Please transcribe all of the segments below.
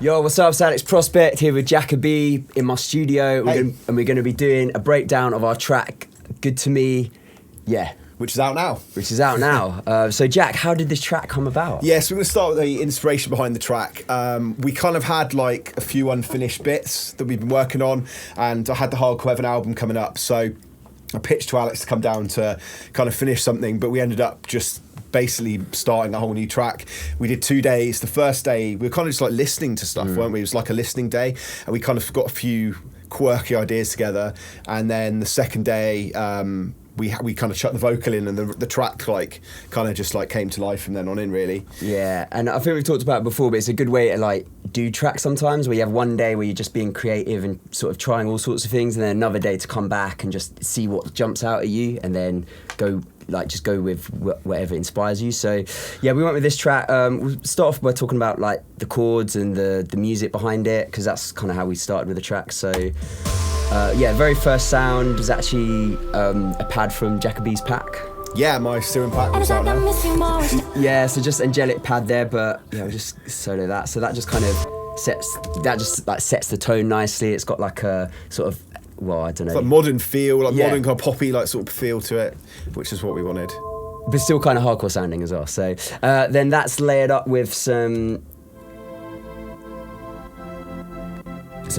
Yo, what's up? It's Alex Prospect here with Jakka-B in my studio. Hey. We're going to be doing a breakdown of our track, Good To Me. Yeah. Which is out now. So Jack, how did this track come about? Yeah, so we're going to start with the inspiration behind the track. We kind of had like a few unfinished bits that we've been working on, and I had the Hardcore Heaven album coming up, so I pitched to Alex to come down to kind of finish something, but we ended up just basically starting a whole new track. We did 2 days. The first day, we were kind of just like listening to stuff, weren't we? It was like a listening day, and we kind of got a few quirky ideas together, and then the second day, we kind of chucked the vocal in, and the track like kind of just like came to life from then on in, really. Yeah, and I think we've talked about it before, but it's a good way to like do tracks sometimes, where you have one day where you're just being creative and sort of trying all sorts of things, and then another day to come back and just see what jumps out at you, and then go with whatever inspires you. So yeah, we went with this track. We'll start off by talking about like the chords and the music behind it, because that's kind of how we started with the track. So very first sound is actually a pad from Jakka-B's pack. Yeah, my steering pack was out now. Yeah, so just angelic pad there, but yeah, we'll just solo that. So that just kind of sets the tone nicely. It's got like a sort of, well, I don't know. It's like modern feel, like modern kind of poppy like sort of feel to it, which is what we wanted. But still kind of hardcore sounding as well. So then that's layered up with some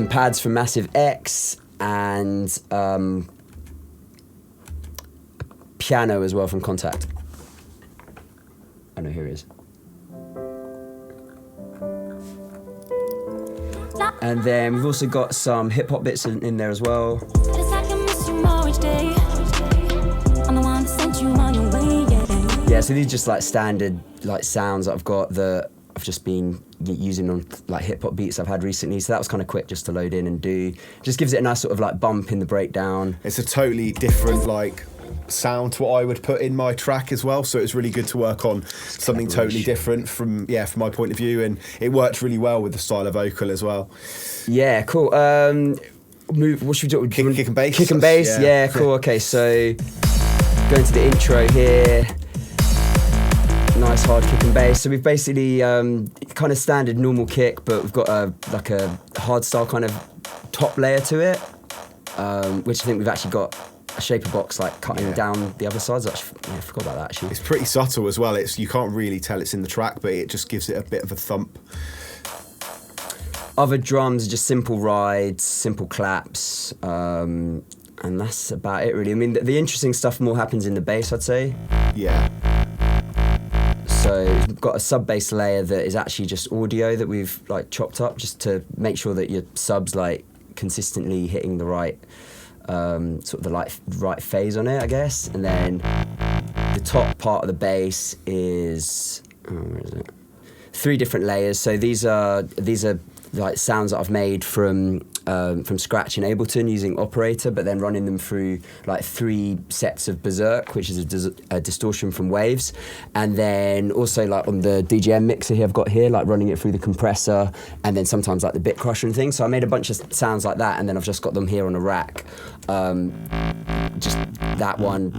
pads from Massive X and piano as well from Contact. I know, here it is. And then we've also got some hip hop bits in there as well. Yeah, so these are just like standard like sounds that I've got that I've just been using on like hip hop beats I've had recently. So that was kind of quick just to load in and do. Just gives it a nice sort of like bump in the breakdown. It's a totally different like sound to what I would put in my track as well, so it's really good to work on something totally different from my point of view, and it worked really well with the style of vocal as well. Yeah, cool. What should we do? Kick and bass. Kick and bass, yeah, cool. Okay, so going to the intro here. Nice hard kick and bass. So we've basically kind of standard normal kick, but we've got a hard style kind of top layer to it, which I think we've actually got a shaper box like cutting down the other sides. I forgot about that actually. It's pretty subtle as well. You can't really tell it's in the track, but it just gives it a bit of a thump. Other drums are just simple rides, simple claps, and that's about it really. I mean, the interesting stuff more happens in the bass, I'd say. Yeah. So we've got a sub bass layer that is actually just audio that we've like chopped up just to make sure that your sub's like consistently hitting the right sort of the right phase on it, I guess. And then the top part of the bass is where is it? 3 different layers. So these are like sounds that I've made from scratch in Ableton using Operator, but then running them through like 3 sets of Berserk, which is a distortion from Waves, and then also like on the DJM mixer here I've got here, like running it through the compressor, and then sometimes like the bit crusher and things. So I made a bunch of sounds like that, and then I've just got them here on a rack. Just that one.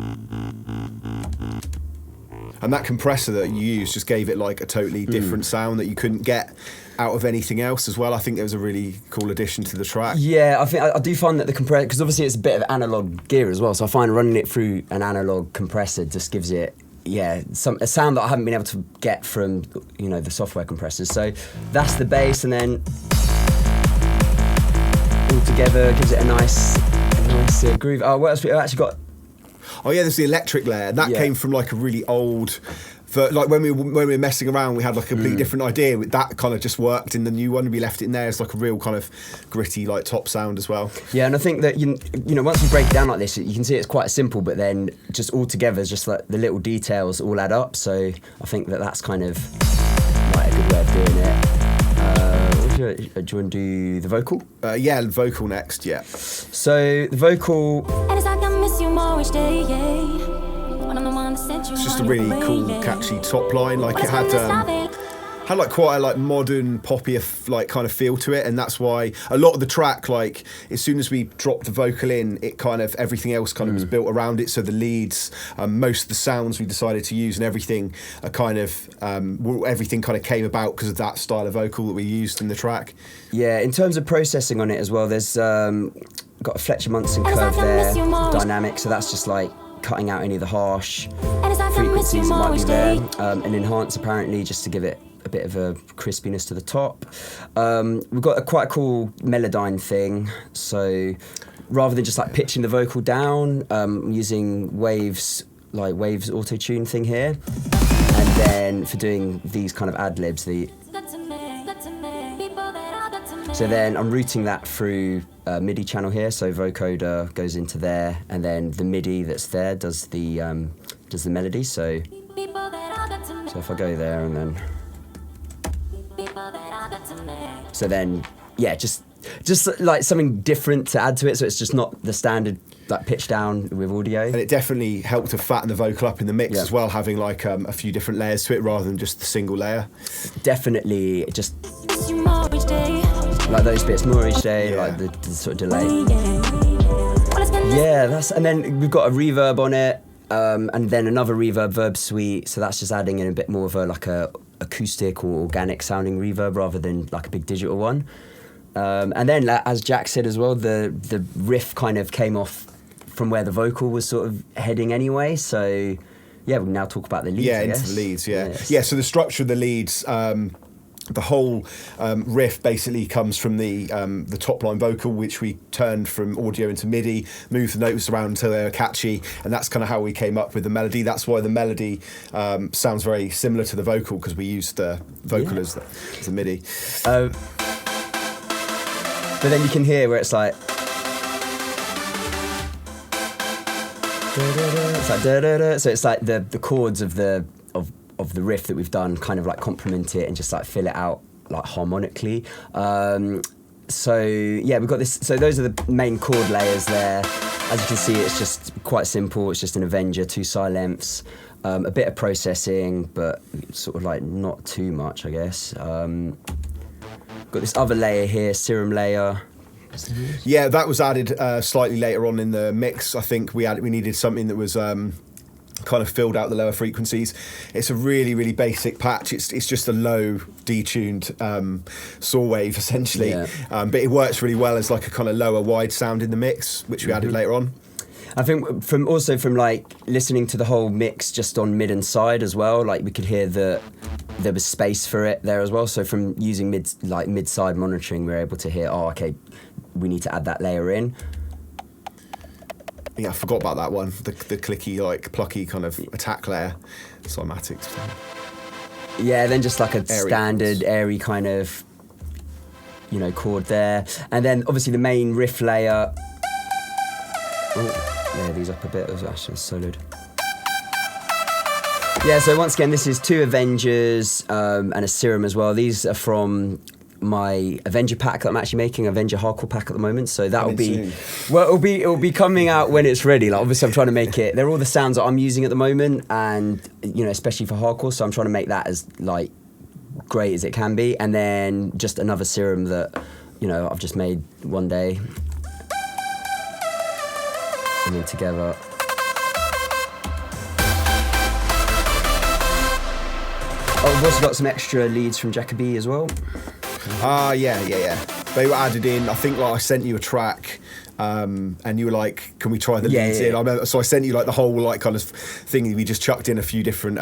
And that compressor that you used just gave it like a totally different sound that you couldn't get out of anything else as well. I think it was a really cool addition to the track. Yeah, I think I do find that the compressor, because obviously it's a bit of analog gear as well, so I find running it through an analog compressor just gives it a sound that I haven't been able to get from the software compressors. So that's the bass, and then all together gives it a nice groove. Oh, what else? I've actually got. Oh yeah, there's the electric layer. That came from like a really old. Like when we were messing around, we had like a completely different idea. That kind of just worked in the new one. We left it in there as like a real kind of gritty like top sound as well. Yeah, and I think that once you break it down like this, you can see it's quite simple, but then just all together, just like the little details all add up. So I think that that's kind of like a good way of doing it. Do you want to do the vocal? Yeah, the vocal next. Yeah. So the vocal. It's just a really cool, catchy top line. Like it had had like quite a like modern poppy like kind of feel to it, and that's why a lot of the track, like as soon as we dropped the vocal in, it kind of everything else kind of was built around it. So the leads, most of the sounds we decided to use, and everything are kind of everything kind of came about because of that style of vocal that we used in the track. Yeah, in terms of processing on it as well, there's got a Fletcher Munson curve there, dynamic, so that's just like cutting out any of the harsh frequencies that might be there, and enhance apparently just to give it a bit of a crispiness to the top. We've got a quite cool Melodyne thing, so rather than just like pitching the vocal down, I'm using Waves auto-tune thing here, and then for doing these kind of ad-libs, so then I'm routing that through a MIDI channel here, so vocoder goes into there, and then the MIDI that's there does the melody. So if I go there and then, so then yeah, just like something different to add to it, so it's just not the standard like pitch down with audio. And it definitely helped to fatten the vocal up in the mix as well, having like a few different layers to it rather than just the single layer. Definitely, just like those bits, more each day, like the sort of delay. Yeah, and then we've got a reverb on it, and then another reverb verb suite, so that's just adding in a bit more of a acoustic or organic sounding reverb rather than like a big digital one. And then, as Jack said as well, the riff kind of came off from where the vocal was sort of heading anyway, so yeah, we can now talk about the leads. Yeah, into the leads, yeah, so the structure of the leads, the whole riff basically comes from the top line vocal, which we turned from audio into MIDI, moved the notes around until they were catchy, and that's kind of how we came up with the melody. That's why the melody sounds very similar to the vocal, because we used the vocal as the MIDI. But then you can hear where it's like, it's like da-da-da. So it's like the chords of the riff that we've done kind of like complement it and just like fill it out like harmonically. So yeah, we've got this. So those are the main chord layers there. As you can see, it's just quite simple. It's just an Avenger, 2 silents, a bit of processing, but sort of like not too much, I guess. Got this other layer here, serum layer. Yeah, that was added slightly later on in the mix. I think we needed something that was kind of filled out the lower frequencies. It's a really, really basic patch. It's just a low detuned saw wave essentially, but it works really well as like a kind of lower wide sound in the mix, which we added later on. I think from like listening to the whole mix just on mid and side as well, like we could hear that there was space for it there as well. So from using mid-side monitoring, we were able to hear, oh, okay, we need to add that layer in. Yeah, I forgot about that one. The clicky, like plucky kind of attack layer, cymatics. Yeah, then just like a standard airy kind of, chord there, and then obviously the main riff layer. Oh, layer these up a bit. It was actually soloed. Yeah, so once again, this is 2 Avengers and a Serum as well. These are from my Avenger pack that I'm actually making, Avenger hardcore pack at the moment. So that'll be, well, it'll be coming out when it's ready. Like obviously, I'm trying to make it. They're all the sounds that I'm using at the moment, and especially for hardcore. So I'm trying to make that as like great as it can be, and then just another Serum that I've just made one day, and then together. Oh, we've also got some extra leads from Jakka-B as well. Yeah. They were added in. I think I sent you a track, and you were like, "Can we try the leads in?" I remember, so I sent you like the whole like kind of thing. We just chucked in a few different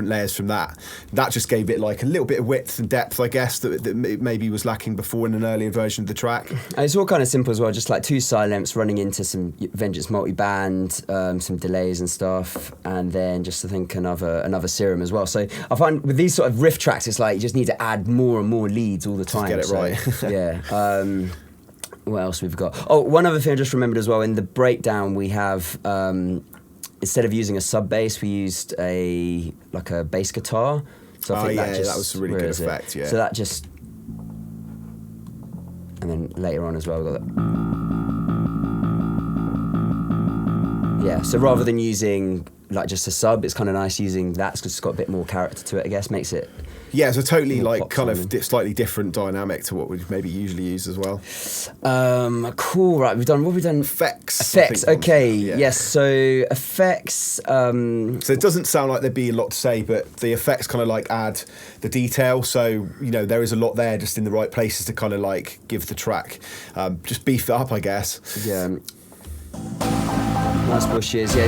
layers from that. That just gave it like a little bit of width and depth, I guess, that maybe was lacking before in an earlier version of the track. And it's all kind of simple as well, just like 2 silents running into some Avengers multi-band, some delays and stuff, and then just I think another Serum as well. So I find with these sort of riff tracks, it's like you just need to add more and more leads all the time. Just get it right. Yeah. What else we've got? Oh, one other thing I just remembered as well. In the breakdown, we have instead of using a sub bass, we used a bass guitar. So I think that was a really good effect. Yeah. So that just, and then later on as well, we got that. Yeah. So rather than using like just a sub, it's kind of nice using that because it's got a bit more character to it, I guess. Makes it it's a totally like kind sounding. of slightly different dynamic to what we maybe usually use as well. Cool. Right, what have we done? Effects. Okay. Yes. So effects. So it doesn't sound like there'd be a lot to say, but the effects kind of like add the detail. So there is a lot there, just in the right places to kind of like give the track, just beef it up, I guess. Yeah. Nice bushes. Yeah.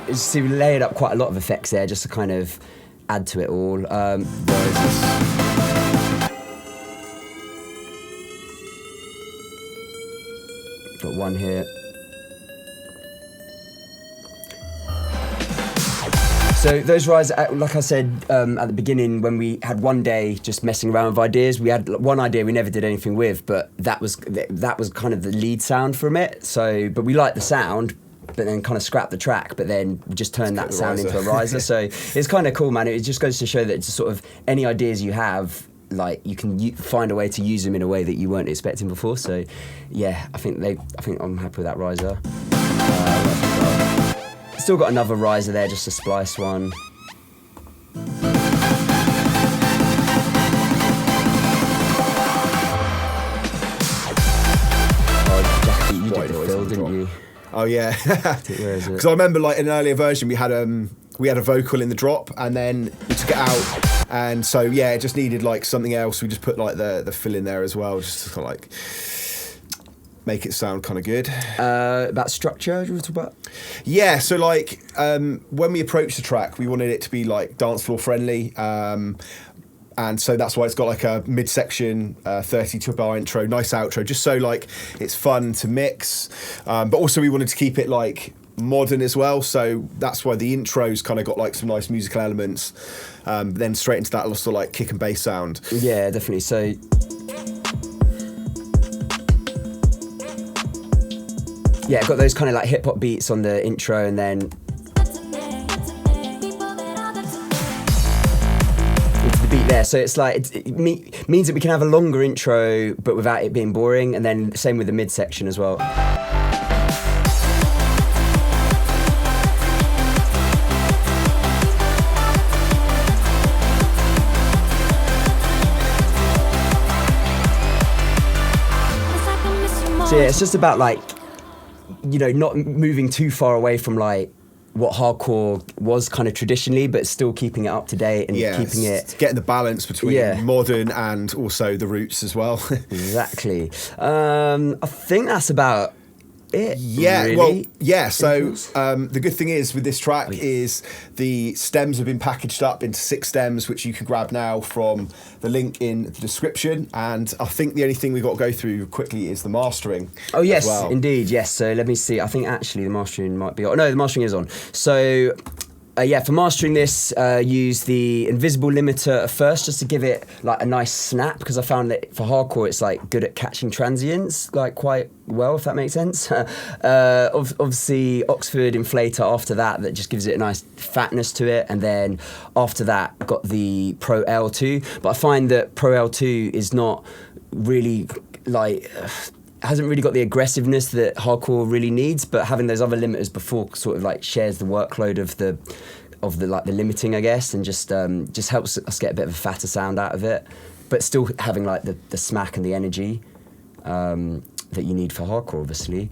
You see, we layered up quite a lot of effects there, just to kind of add to it all. Got one here. So those rides, like I said at the beginning, when we had one day just messing around with ideas, we had one idea we never did anything with, but that was kind of the lead sound from it. So, but we liked the sound, but then kind of scrapped the track, but then just turned that sound into a riser. So it's kind of cool, man. It just goes to show that it's sort of any ideas you have, like you can find a way to use them in a way that you weren't expecting before. So yeah, I think I'm happy with that riser. Still got another riser there, just a splice one. Oh, Jakka-B, you did the fill, didn't you? Oh yeah, Where is it? because I remember like in an earlier version we had a vocal in the drop, and then we took it out, and so yeah, it just needed like something else. We just put like the fill in there as well, just to kind of like make it sound kind of good. About structure, do you want to talk about? Yeah, so like when we approached the track, we wanted it to be like dance floor friendly. And so that's why it's got like a midsection 32-bar intro, nice outro, just so like it's fun to mix. But also we wanted to keep it like modern as well, so that's why the intro's kind of got like some nice musical elements. Then straight into that also like kick and bass sound. Yeah, definitely. So yeah, got those kind of like hip hop beats on the intro, and then the beat there, so it's like it means that we can have a longer intro but without it being boring, and then same with the midsection as well. So yeah, it's just about like, not moving too far away from like what hardcore was kind of traditionally, but still keeping it up to date and keeping it... getting the balance between modern and also the roots as well. Exactly. I think that's about it. Yeah, really. well, yeah. So the good thing is with this track is the stems have been packaged up into 6 stems, which you can grab now from the link in the description. And I think the only thing we've got to go through quickly is the mastering. Oh yes, as well. Indeed, yes. So let me see. I think actually the mastering might be on. No, the mastering is on. So for mastering this, use the invisible limiter at first, just to give it like a nice snap, because I found that for hardcore it's like good at catching transients like quite well, if that makes sense. Obviously Oxford inflator after that just gives it a nice fatness to it, and then after that got the Pro L2, but I find that Pro L2 is not really like... hasn't really got the aggressiveness that hardcore really needs, but having those other limiters before sort of like shares the workload of the like the limiting, I guess, and just helps us get a bit of a fatter sound out of it, but still having like the smack and the energy that you need for hardcore, obviously.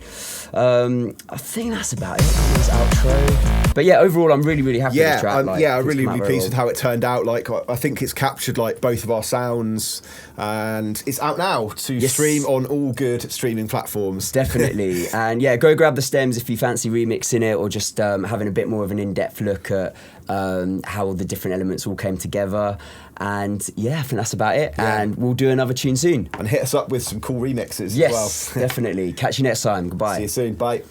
I think that's about it. This outro. But yeah, overall, I'm really, really happy with this track. I'm really, really pleased with how it turned out. Like, I think it's captured like both of our sounds, and it's out now to stream on all good streaming platforms. Definitely. And yeah, go grab the stems if you fancy remixing it, or just having a bit more of an in-depth look at how the different elements all came together. And yeah, I think that's about it. Yeah. And we'll do another tune soon. And hit us up with some cool remixes as well. Yes, definitely. Catch you next time. Goodbye. See you soon. Bye.